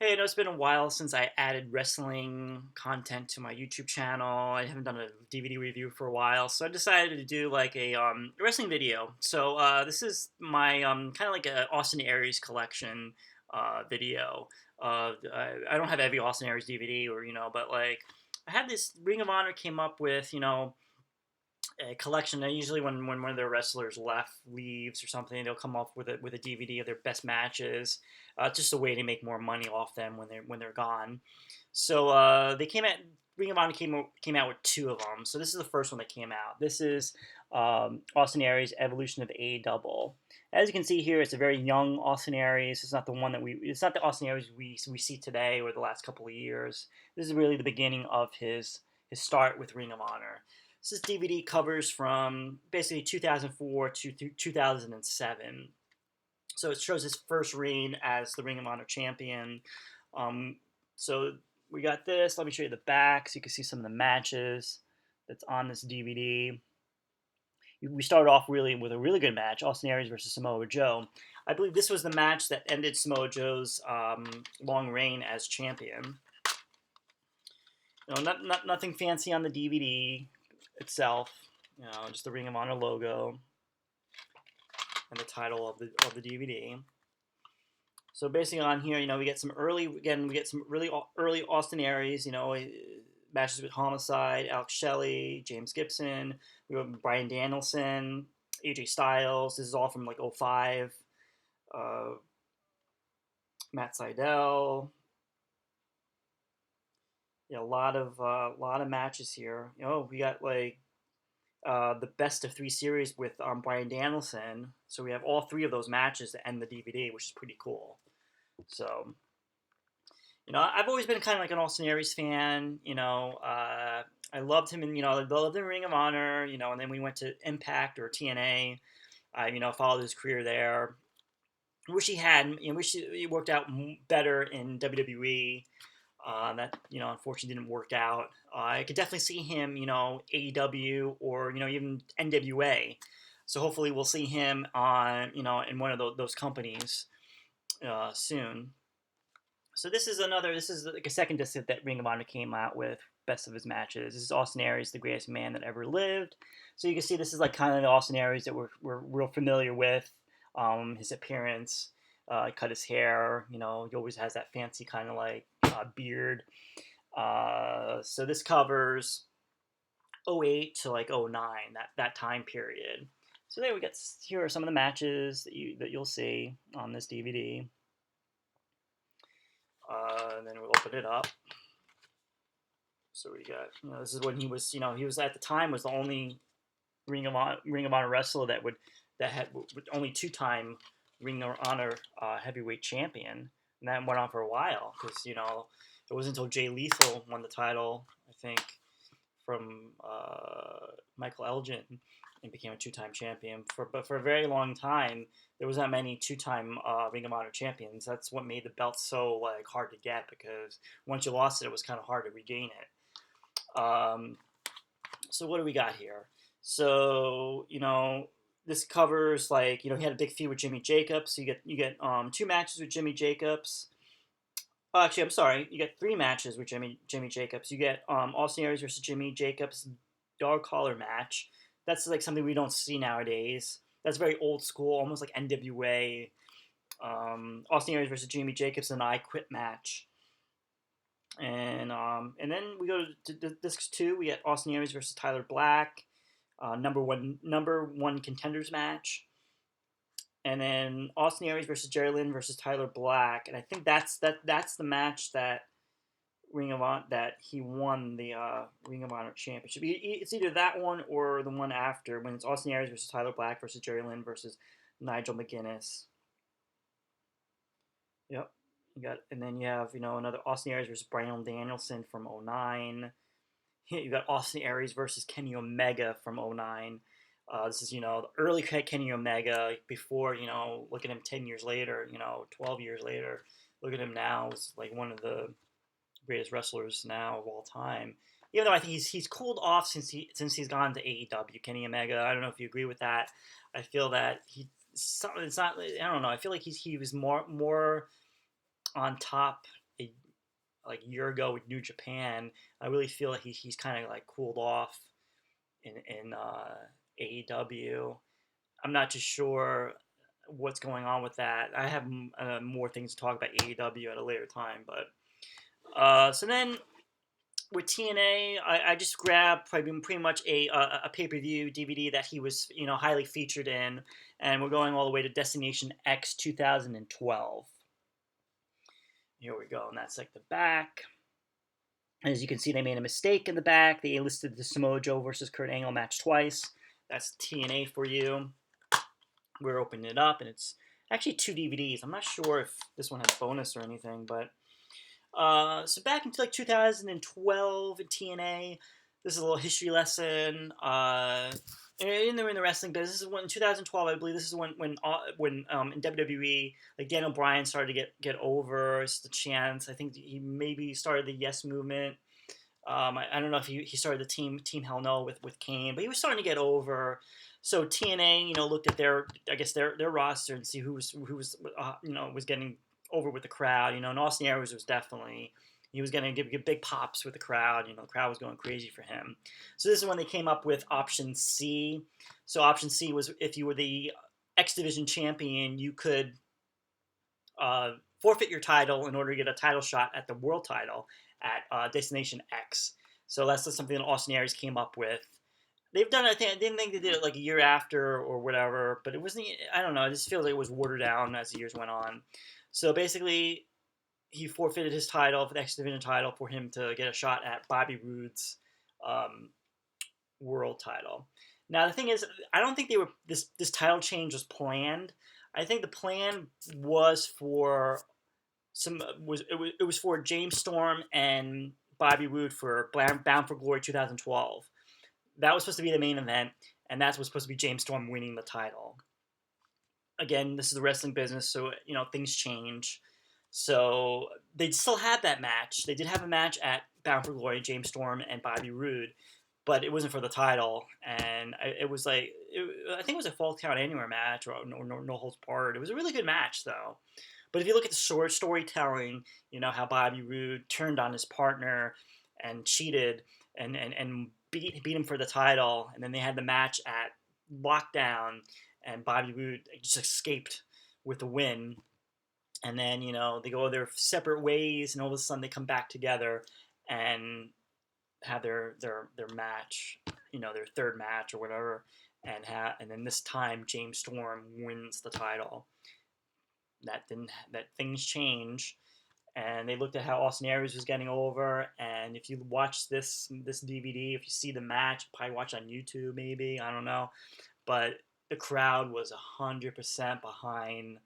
Hey, I know it's been a while since I added wrestling content to my YouTube channel. I haven't done a DVD review for a while, so I decided to do like a wrestling video. So this is my kind of like a Austin Aries collection video. I don't have every Austin Aries DVD or but like I had this Ring of Honor came up with a collection. Usually when one of their wrestlers leaves or something, they'll come up with a DVD of their best matches. Just a way to make more money off them when they're gone. So they came out. Ring of Honor came out with two of them. So this is the first one that came out. This is Austin Aries Evolution of A Double. As you can see here, it's a very young Austin Aries. It's not the one that we. It's not the Austin Aries we see today or the last couple of years. This is really the beginning of his start with Ring of Honor. This DVD covers from basically 2004 to 2007. So it shows his first reign as the Ring of Honor champion. Um, so we got this. Let me show you the back so you can see some of the matches that's on this DVD. We started off really with a really good match, Austin Aries versus Samoa Joe. I believe this was the match that ended Samoa Joe's long reign as champion. Nothing fancy on the DVD itself. Just the Ring of Honor logo and the title of the DVD. So basically on here, we get some really early Austin Aries, matches with Homicide, Alex Shelley, James Gibson, we have Bryan Danielson, AJ Styles. This is all from like '05. Matt Sydal. Yeah, a lot of matches here. We got like the best of three series with Bryan Danielson. So we have all three of those matches to end the DVD, which is pretty cool. So, I've always been kind of like an Austin Aries fan. I loved him in, I loved him in Ring of Honor, and then we went to Impact or TNA. I followed his career there. Wish he worked out better in WWE. That unfortunately didn't work out. I could definitely see him, AEW or even NWA. So hopefully we'll see him on in one of those companies soon. So this is like a second disc that Ring of Honor came out with, best of his matches. This is Austin Aries, the greatest man that ever lived. So you can see this is like kind of the Austin Aries that we're real familiar with. His appearance, cut his hair. He always has that fancy kind of like beard. So this covers '08 to like '09, that time period. So there we got. Here are some of the matches that you'll see on this DVD. And then we'll open it up. So we got, this is when he was at the time was the only Ring of Honor wrestler that had only two-time Ring of Honor heavyweight champion, and that went on for a while because it wasn't until Jay Lethal won the title, I think, from Michael Elgin and became a two-time champion. But for a very long time, there was not many two-time Ring of Honor champions. That's what made the belt so like hard to get because once you lost it, it was kind of hard to regain it. So what do we got here? So this covers like he had a big feud with Jimmy Jacobs. So you get two matches with Jimmy Jacobs. Oh, actually, I'm sorry. You get three matches with Jimmy Jacobs. You get Austin Aries versus Jimmy Jacobs dog collar match. That's like something we don't see nowadays. That's very old school, almost like NWA. Austin Aries versus Jimmy Jacobs and I Quit match. And then we go to disc two. We get Austin Aries versus Tyler Black, number one contenders match. And then Austin Aries versus Jerry Lynn versus Tyler Black, and I think that's the match that Ring of Honor that he won the Ring of Honor championship. It's either that one or the one after when it's Austin Aries versus Tyler Black versus Jerry Lynn versus Nigel McGuinness. Yep, and then you have another Austin Aries versus Bryan Danielson from '09. You got Austin Aries versus Kenny Omega from '09. This is, the early Kenny Omega before, look at him 10 years later, 12 years later. Look at him now. He's like one of the greatest wrestlers now of all time. Even though I think he's cooled off since he's gone to AEW, Kenny Omega. I don't know if you agree with that. I feel that it's not, I don't know. I feel like he was more on top a like year ago with New Japan. I really feel like he's kind of like cooled off in AEW. I'm not too sure what's going on with that. I have more things to talk about AEW at a later time, but so then with TNA, I just grabbed pretty much a pay per view DVD that he was highly featured in, and we're going all the way to Destination X 2012. Here we go, and that's like the back. As you can see, they made a mistake in the back. They listed the Samoa Joe versus Kurt Angle match twice. That's TNA for you. We're opening it up, and it's actually 2 DVDs. I'm not sure if this one has bonus or anything, but so back into like 2012 in TNA, this is a little history lesson. In the wrestling business, this is when in 2012, I believe this is when in WWE, like Daniel Bryan started to get over. It's the chance. I think he maybe started the Yes movement. I don't know if he started the Team Hell No with Kane, but he was starting to get over. So TNA, looked at their roster and see who was was getting over with the crowd. And Austin Aries was definitely, he was going to give big pops with the crowd. The crowd was going crazy for him. So this is when they came up with Option C. So Option C was if you were the X Division champion, you could forfeit your title in order to get a title shot at the world title at Destination X. So that's just something that Austin Aries came up with. They've done it. I didn't think they did it like a year after or whatever, but it wasn't. I don't know. It just feels like it was watered down as the years went on. So basically, he forfeited his title for the X Division title for him to get a shot at Bobby Roode's world title. Now the thing is, I don't think this title change was planned. I think the plan was for it was for James Storm and Bobby Roode for Bound for Glory 2012. That was supposed to be the main event, and that was supposed to be James Storm winning the title. Again, this is the wrestling business, so things change. So they still had that match. They did have a match at Bound for Glory, James Storm and Bobby Roode, but it wasn't for the title. And it was like, I think it was a Falls Count Anywhere match or no holds barred. It was a really good match, though. But if you look at the storytelling, how Bobby Roode turned on his partner and cheated and beat him for the title, and then they had the match at Lockdown, and Bobby Roode just escaped with the win. And then they go their separate ways, and all of a sudden they come back together and have their match, their third match or whatever, and then this time James Storm wins the title. That things change, and they looked at how Austin Aries was getting over. And if you watch this DVD, if you see the match, probably watch on YouTube, maybe, I don't know, but the crowd was 100% behind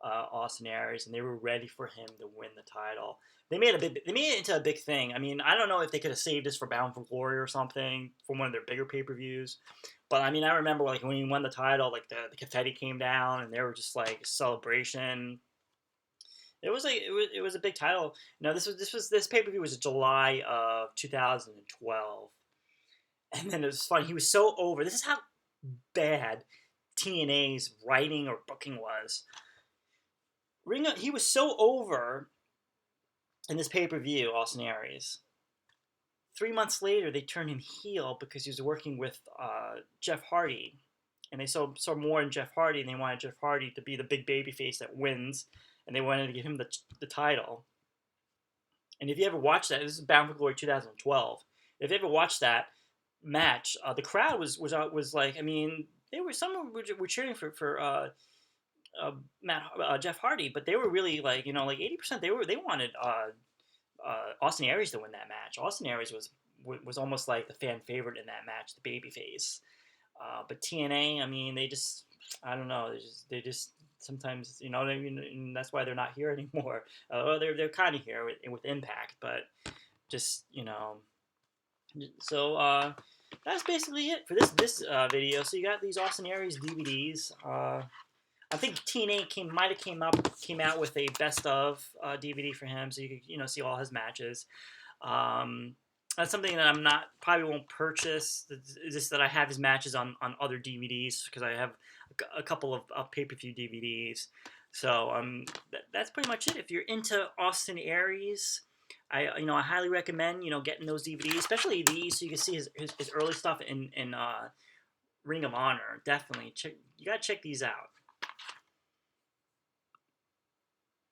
Austin Aries, and they were ready for him to win the title. They made it into a big thing. I mean, I don't know if they could have saved this for Bound for Glory or something, for one of their bigger pay-per-views. But I mean, I remember like when he won the title, like the confetti came down, and they were just like celebration. It was like it was a big title. No, this pay-per-view was July of 2012, and then it was fun. He was so over. This is how bad TNA's writing or booking was. He was so over in this pay-per-view, Austin Aries. 3 months later, they turned him heel because he was working with Jeff Hardy. And they saw more in Jeff Hardy, and they wanted Jeff Hardy to be the big babyface that wins, and they wanted to give him the title. And if you ever watch that, this is Bound for Glory 2012. If you ever watched that match, the crowd was like, I mean, some were cheering for Jeff Hardy, but they were really like 80%. They wanted Austin Aries to win that match. Austin Aries was almost like the fan favorite in that match, the babyface. But TNA, I mean, they just, I don't know, they just sometimes, and that's why they're not here anymore. They're kind of here with Impact, but just so that's basically it for this video. So you got these Austin Aries DVDs. I think TNA came out with a best of DVD for him, so you could see all his matches. That's something that probably won't purchase. It's just that I have his matches on other DVDs because I have a couple of pay-per-view DVDs. So that's pretty much it. If you're into Austin Aries, I highly recommend getting those DVDs, especially these, so you can see his early stuff in Ring of Honor. Definitely check. You gotta check these out.